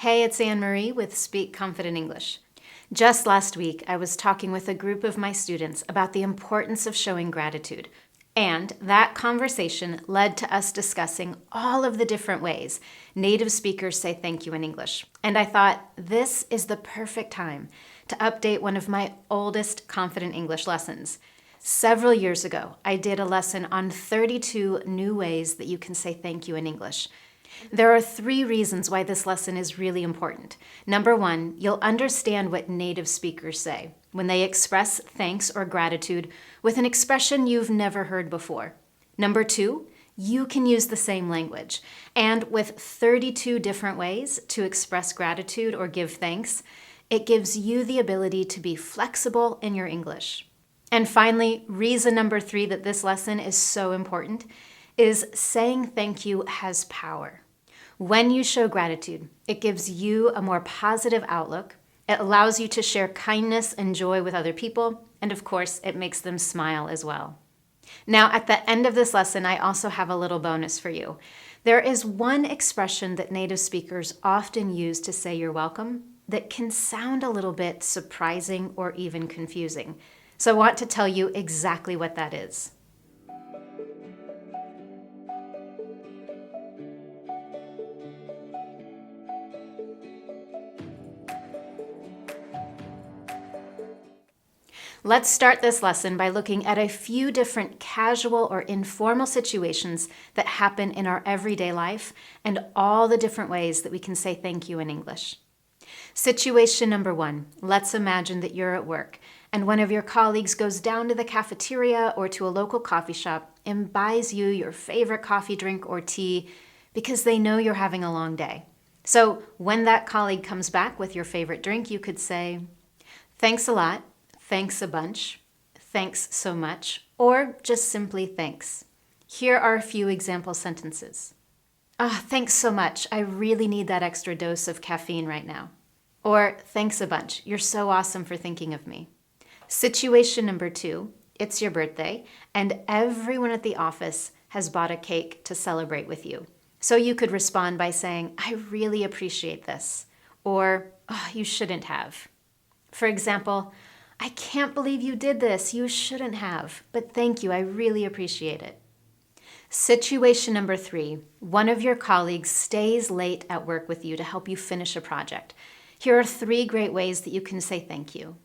Hey, it's Anne-Marie with Speak Confident English. Just last week, I was talking with a group of my students about the importance of showing gratitude. And that conversation led to us discussing all of the different ways native speakers say thank you in English. And I thought, this is the perfect time to update one of my oldest Confident English lessons. Several years ago, I did a lesson on 32 new ways that you can say thank you in English. There are 3 reasons why this lesson is really important. Number 1, you'll understand what native speakers say when they express thanks or gratitude with an expression you've never heard before. Number 2, you can use the same language. And with 32 different ways to express gratitude or give thanks, it gives you the ability to be flexible in your English. And finally, reason number 3 that this lesson is so important is saying thank you has power. When you show gratitude, it gives you a more positive outlook. It allows you to share kindness and joy with other people, and of course, it makes them smile as well. Now, at the end of this lesson, I also have a little bonus for you. There is one expression that native speakers often use to say you're welcome that can sound a little bit surprising or even confusing. So I want to tell you exactly what that is. Let's start this lesson by looking at a few different casual or informal situations that happen in our everyday life and all the different ways that we can say thank you in English. Situation number 1, let's imagine that you're at work and one of your colleagues goes down to the cafeteria or to a local coffee shop and buys you your favorite coffee drink or tea because they know you're having a long day. So when that colleague comes back with your favorite drink, you could say, "Thanks a lot. Thanks a bunch, thanks so much, or just simply thanks." Here are a few example sentences. Thanks so much. I really need that extra dose of caffeine right now. Or, thanks a bunch. You're so awesome for thinking of me. Situation number 2, it's your birthday, and everyone at the office has bought a cake to celebrate with you. So you could respond by saying, "I really appreciate this," or, "You shouldn't have." For example, "I can't believe you did this. You shouldn't have, but thank you. I really appreciate it." Situation number 3, one of your colleagues stays late at work with you to help you finish a project. Here are 3 great ways that you can say thank you.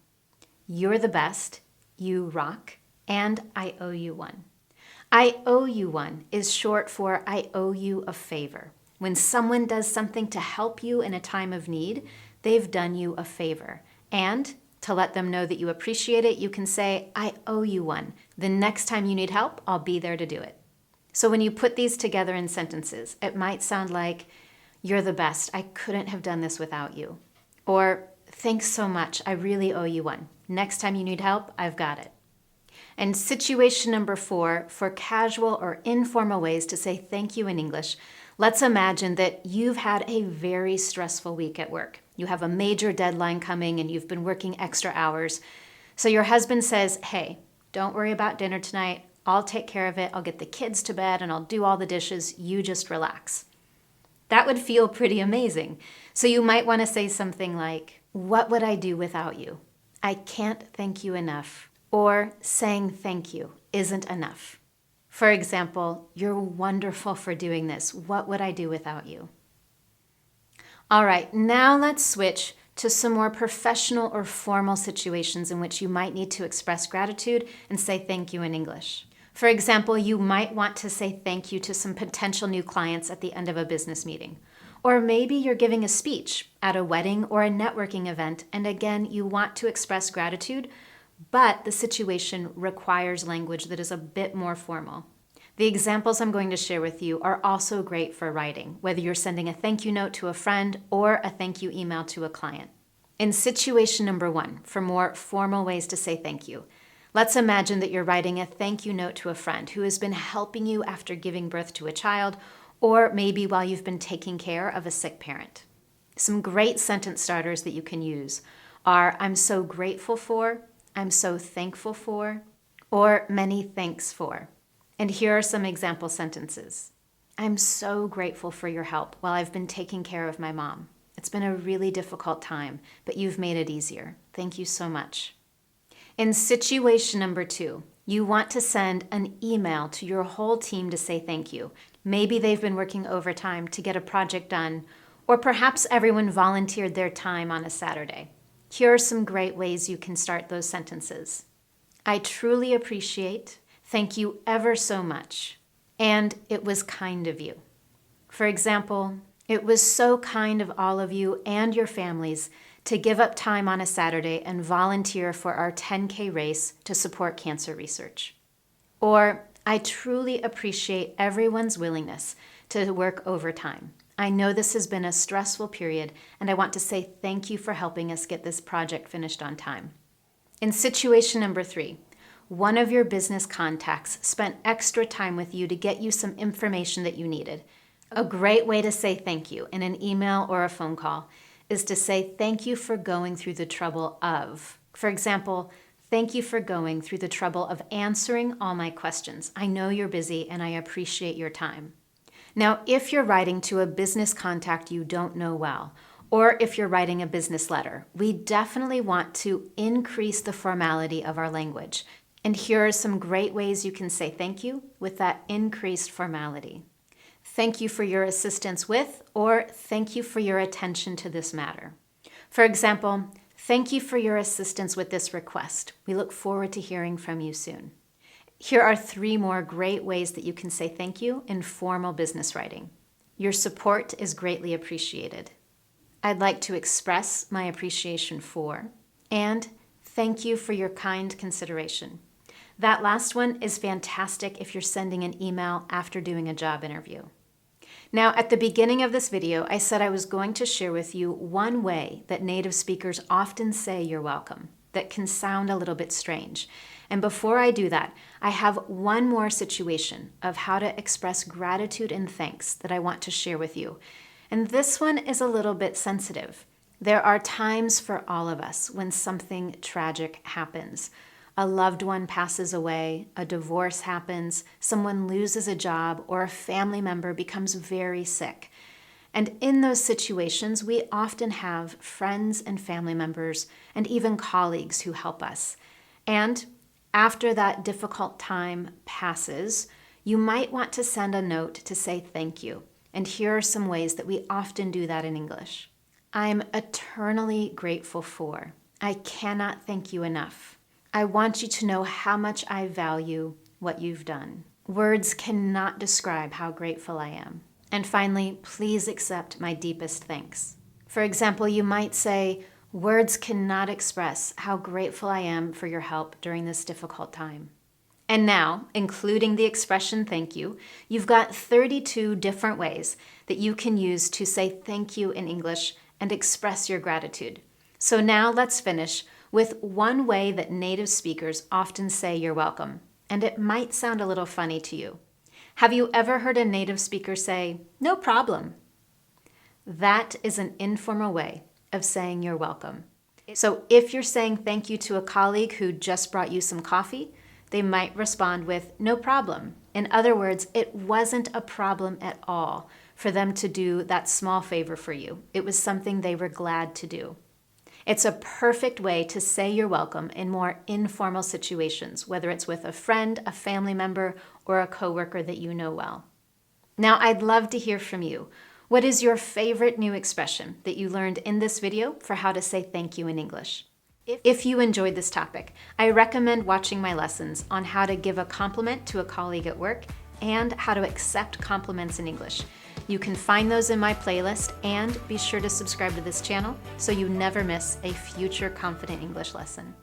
You're the best, you rock, and I owe you one. I owe you one is short for I owe you a favor. When someone does something to help you in a time of need, they've done you a favor. And to let them know that you appreciate it, you can say, "I owe you one. The next time you need help, I'll be there to do it." So when you put these together in sentences, it might sound like, "You're the best. I couldn't have done this without you." Or, "Thanks so much. I really owe you one. Next time you need help, I've got it." And situation number 4, for casual or informal ways to say thank you in English, let's imagine that you've had a very stressful week at work. You have a major deadline coming and you've been working extra hours. So your husband says, "Hey, don't worry about dinner tonight. I'll take care of it. I'll get the kids to bed and I'll do all the dishes. You just relax." That would feel pretty amazing. So you might want to say something like, "What would I do without you? I can't thank you enough." Or, saying thank you isn't enough. For example, "You're wonderful for doing this. What would I do without you?" All right, now let's switch to some more professional or formal situations in which you might need to express gratitude and say thank you in English. For example, you might want to say thank you to some potential new clients at the end of a business meeting. Or maybe you're giving a speech at a wedding or a networking event, and again, you want to express gratitude, but the situation requires language that is a bit more formal. The examples I'm going to share with you are also great for writing, whether you're sending a thank you note to a friend or a thank you email to a client. In situation number 1, for more formal ways to say thank you, let's imagine that you're writing a thank you note to a friend who has been helping you after giving birth to a child, or maybe while you've been taking care of a sick parent. Some great sentence starters that you can use are, "I'm so grateful for," "I'm so thankful for," or "many thanks for." And here are some example sentences. "I'm so grateful for your help while I've been taking care of my mom. It's been a really difficult time, but you've made it easier. Thank you so much. In situation number 2, you want to send an email to your whole team to say thank you. Maybe they've been working overtime to get a project done, or perhaps everyone volunteered their time on a Saturday. Here are some great ways you can start those sentences. I truly appreciate, thank you ever so much, and it was kind of you. For example, it was so kind of all of you and your families to give up time on a Saturday and volunteer for our 10K race to support cancer research. Or, I truly appreciate everyone's willingness to work overtime. I know this has been a stressful period, and I want to say thank you for helping us get this project finished on time. In situation number 3, one of your business contacts spent extra time with you to get you some information that you needed. A great way to say thank you in an email or a phone call is to say thank you for going through the trouble of. For example, thank you for going through the trouble of answering all my questions. I know you're busy and I appreciate your time. Now, if you're writing to a business contact you don't know well, or if you're writing a business letter, we definitely want to increase the formality of our language. And here are some great ways you can say thank you with that increased formality. Thank you for your assistance with, or thank you for your attention to this matter. For example, thank you for your assistance with this request. We look forward to hearing from you soon. Here are 3 more great ways that you can say thank you in formal business writing. Your support is greatly appreciated. I'd like to express my appreciation for, and thank you for your kind consideration. That last one is fantastic if you're sending an email after doing a job interview. Now, at the beginning of this video, I said I was going to share with you one way that native speakers often say you're welcome that can sound a little bit strange. And before I do that, I have one more situation of how to express gratitude and thanks that I want to share with you. And this one is a little bit sensitive. There are times for all of us when something tragic happens. A loved one passes away, a divorce happens, someone loses a job, or a family member becomes very sick. And in those situations, we often have friends and family members and even colleagues who help us. And after that difficult time passes, you might want to send a note to say thank you. And here are some ways that we often do that in English. I'm eternally grateful for. I cannot thank you enough. I want you to know how much I value what you've done. Words cannot describe how grateful I am. And finally, please accept my deepest thanks. For example, you might say, words cannot express how grateful I am for your help during this difficult time. And now, including the expression thank you, you've got 32 different ways that you can use to say thank you in English and express your gratitude. So now let's finish with one way that native speakers often say you're welcome, and it might sound a little funny to you. Have you ever heard a native speaker say, no problem? That is an informal way of saying you're welcome. So if you're saying thank you to a colleague who just brought you some coffee, they might respond with, no problem. In other words, it wasn't a problem at all for them to do that small favor for you. It was something they were glad to do. It's a perfect way to say you're welcome in more informal situations, whether it's with a friend, a family member, or a coworker that you know well. Now, I'd love to hear from you. What is your favorite new expression that you learned in this video for how to say thank you in English? If you enjoyed this topic, I recommend watching my lessons on how to give a compliment to a colleague at work and how to accept compliments in English. You can find those in my playlist, and be sure to subscribe to this channel so you never miss a future Confident English lesson.